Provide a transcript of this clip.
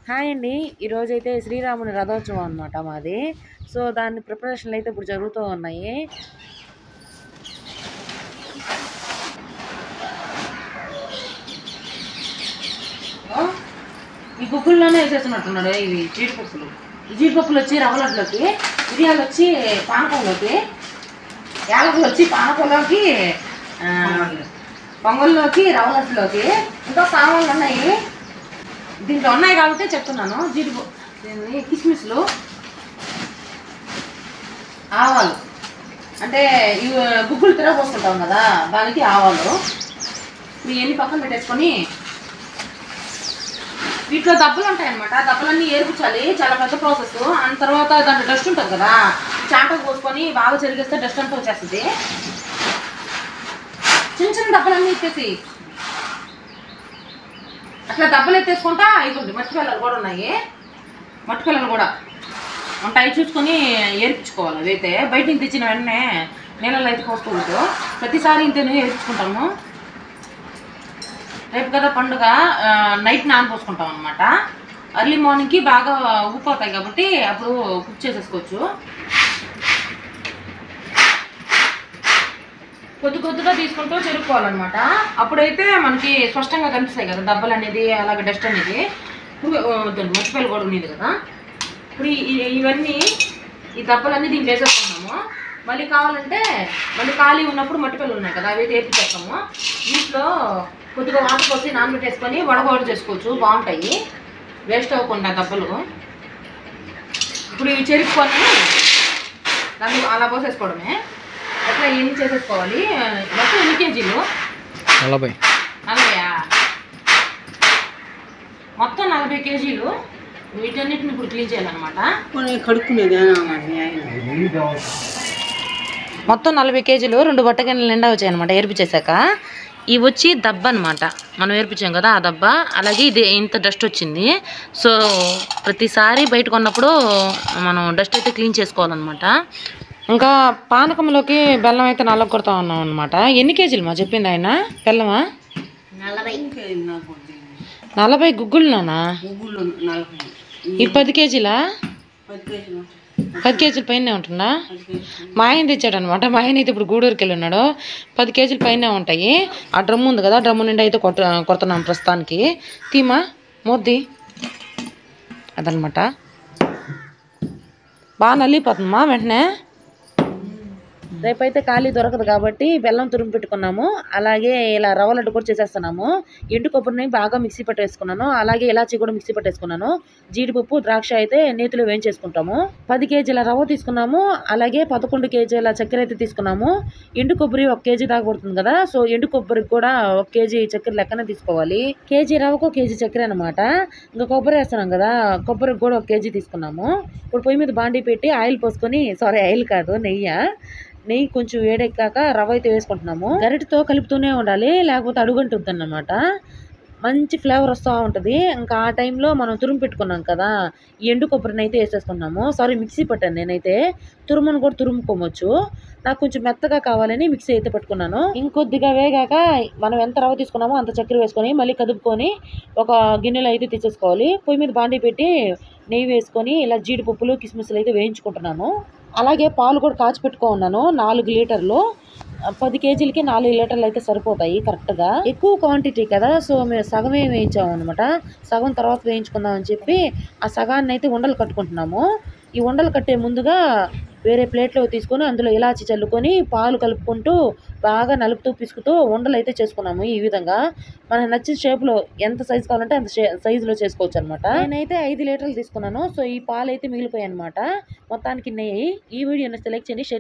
Hi అండి. ఈరోజైతే శ్రీరాముని రథోత్సవం అనమాట మాది. సో, దాని ప్రిపరేషన్‌లు అయితే ఇప్పుడు జరుగుతూ ఉన్నాయి. ఈ గుగ్గుల్లోనే వేసేస్తున్నట్టున్నాడు ఇవి జీడిపప్పులు. ఈ జీడిపప్పులు వచ్చి రవ్వలడ్లోకి, మిరియాలు వచ్చి పానకంలోకి, యాలకులు వచ్చి పానకంలోకి, పొంగల్లోకి, రవ్వలడ్లోకి ఇంకా సామాన్లు ఉన్నాయి. దీంట్లో ఉన్నాయి కాబట్టి చెప్తున్నాను. జీడిపప్పు, కిస్మిస్లు, ఆవాలు అంటే ఇవి గుగ్గులు తిరగపోసుకుంటాం కదా, దానికి ఆవాలు. ఇవన్నీ పక్కన పెట్టేసుకొని వీటిలో దెబ్బలు ఉంటాయన్నమాట. దెబ్బలన్నీ ఏర్పించాలి, చాలా పెద్ద ప్రాసెస్. అంత తర్వాత దాంట్లో డస్ట్ ఉంటుంది కదా, చాంటకు పోసుకొని బాగా చెరిగేస్తే డస్ట్ అంతా వచ్చేస్తుంది. చిన్న చిన్న దెబ్బలన్నీ ఎత్తేసి అట్లా దెబ్బలు ఎత్తేసుకుంటా అయిపోయింది. మట్టి పిల్లలు కూడా ఉన్నాయి, మట్టి పిల్లలు కూడా ఉంటాయి, చూసుకొని ఏర్పించుకోవాలి. అదైతే బయట నుంచి తెచ్చిన వెంటనే నీళ్ళలో అయితే పోసుకోవద్దు. ప్రతిసారి ఇంతేనే ఏర్పించుకుంటాము. రేపు కదా పండుగ, నైట్ నానపోసుకుంటాం అనమాట. ఎర్లీ మార్నింగ్కి బాగా ఉబ్బిపోతాయి కాబట్టి అప్పుడు కుక్ చేసేసుకోవచ్చు. కొద్ది కొద్దిగా తీసుకుంటూ చెరుక్కోవాలన్నమాట. అప్పుడైతే మనకి స్పష్టంగా కనిపిస్తాయి కదా దెబ్బలు అనేది, అలాగే డస్ట్ అనేది. ఇప్పుడు మర్చిపోయి కూడా ఉండేది కదా. ఇప్పుడు ఇవన్నీ ఈ దెబ్బలన్నీ దీనికి వేసేసుకుంటాము. మళ్ళీ కావాలంటే మళ్ళీ ఖాళీ ఉన్నప్పుడు మట్టిపల్లి ఉన్నాయి కదా, అవి వేపిచేస్తాము. వీటిలో కొద్దిగా వాటర్ పోసి నానబెట్టేసుకొని వడగొడ చేసుకోవచ్చు, బాగుంటాయి, వేస్ట్ అవ్వకుండా దెబ్బలు. ఇప్పుడు ఇవి చెరుక్కొని దాన్ని అలా పోసేసుకోవడమే. అట్లా ఎన్ని చేసేసుకోవాలి. మొత్తం ఎన్ని కేజీలు? 40. 40? మొత్తం 40 కేజీలు. వీటన్నిటిని ఇప్పుడు క్లీన్ చేయాలన్నమాట. మొత్తం 40 కేజీలు 2 బట్టగిన్నెల నిండా వచ్చాయి అనమాట ఏర్పించేశాక. ఇవి వచ్చి దెబ్బ అనమాట, మనం ఏర్పించాం కదా ఆ దెబ్బ. అలాగే ఇది ఇంత డస్ట్ వచ్చింది. సో ప్రతిసారి బయట కొన్నప్పుడు మనం డస్ట్ అయితే క్లీన్ చేసుకోవాలన్నమాట. ఇంకా పానకంలోకి బెల్లం అయితే నల్లగొడతా ఉన్నాం అనమాట. ఎన్ని కేజీలు మా చెప్పింది ఆయన? బెల్లమా 40 గుగ్గులునా? ఈ 10 కేజీలా? 10 కేజీల పైనే ఉంటుందా? మా ఆయన తెచ్చాడు అనమాట. మా ఆయన అయితే ఇప్పుడు గూడూరుకి వెళ్ళి ఉన్నాడు. 10 కేజీల పైనే ఉంటాయి. ఆ డ్రమ్ ఉంది కదా, డ్రమ్ము నిండా అయితే కొడుతున్నాం ప్రస్తుతానికి. తీమా మోద్ది అదనమాట. బాగా నలిగిపోతుందమ్మా వెంటనే. రేపైతే ఖాళీ దొరకదు కాబట్టి బెల్లం తురుము పెట్టుకున్నాము. అలాగే ఇలా రవ్వ లడ్డు కూడా చేసేస్తున్నాము. ఎండు కొబ్బరిని బాగా మిక్సీ పట్టేసుకున్నాను. అలాగే ఇలాచి కూడా మిక్సీ పట్టేసుకున్నాను. జీడిపప్పు, ద్రాక్ష అయితే నేతిలో వేయించేసుకుంటాము. 10 కేజీల రవ్వ తీసుకున్నాము. అలాగే 11 కేజీల చక్కెర అయితే తీసుకున్నాము. ఎండు కొబ్బరి 1 కేజీ దాకా పడుతుంది కదా, సో ఎండు కొబ్బరికి కూడా 1 కేజీ చక్కెర లెక్కనే తీసుకోవాలి. కేజీ రవ్వకు కేజీ చక్కెర అనమాట. ఇంకా కొబ్బరి వేస్తున్నాం కదా, కొబ్బరికి కూడా 1 కేజీ తీసుకున్నాము. ఇప్పుడు పొయ్యి మీద బాండీ పెట్టి ఆయిల్ పోసుకొని, సారీ ఆయిల్ కాదు నెయ్యి కొంచెం వేడెక్కాక రవ్వ అయితే వేసుకుంటున్నాము. గరిటతో కలుపుతూనే ఉండాలి, లేకపోతే అడుగంటుంది అన్నమాట. మంచి ఫ్లేవర్ వస్తూ ఉంటుంది. ఇంకా ఆ టైంలో మనం తురుము పెట్టుకున్నాం కదా, ఈ ఎండు కొబ్బరిని అయితే వేసేసుకున్నాము. సారీ మిక్సీ పట్టాను నేనైతే. తురుమును కూడా తురుముకోవచ్చు. నాకు కొంచెం మెత్తగా కావాలని మిక్సీ అయితే పట్టుకున్నాను. ఇంకొద్దిగా వేగాక మనం ఎంత రవ్వ తీసుకున్నామో అంత చక్కెర వేసుకొని మళ్ళీ కదుపుకొని ఒక గిన్నెలో అయితే తీసేసుకోవాలి. పొయ్యి మీద బాండీ పెట్టి నెయ్యి వేసుకొని ఇలా జీడిపప్పులు, కిస్మిస్లు అయితే వేయించుకుంటున్నాను. అలాగే పాలు కూడా కాచి పెట్టుకున్నాను 4 లీటర్లు. 10 కేజీలకి 4 లీటర్లు అయితే సరిపోతాయి కరెక్ట్గా. ఎక్కువ క్వాంటిటీ కదా, సో మేము సగమే వేయించాము అనమాట. సగం తర్వాత వేయించుకుందాం అని చెప్పి ఆ సగాన్ని అయితే ఉండలు కట్టుకుంటున్నాము. ఈ ఉండలు కట్టే ముందుగా వేరే ప్లేట్లో తీసుకొని అందులో ఇలాచి చల్లుకొని పాలు కలుపుకుంటూ బాగా నలుపుతూ పిసుకుతూ ఉండలు అయితే చేసుకున్నాము. ఈ విధంగా మనకు నచ్చిన షేప్లో ఎంత సైజు కావాలంటే అంత సైజులో చేసుకోవచ్చు అనమాట. నేనైతే 5 లీటర్లు తీసుకున్నాను. సో ఈ పాలు అయితే మిగిలిపోయాయి అనమాట. మొత్తానికి నెయ్యి. ఈ వీడియోని సెలెక్ట్ చేయండి, షేర్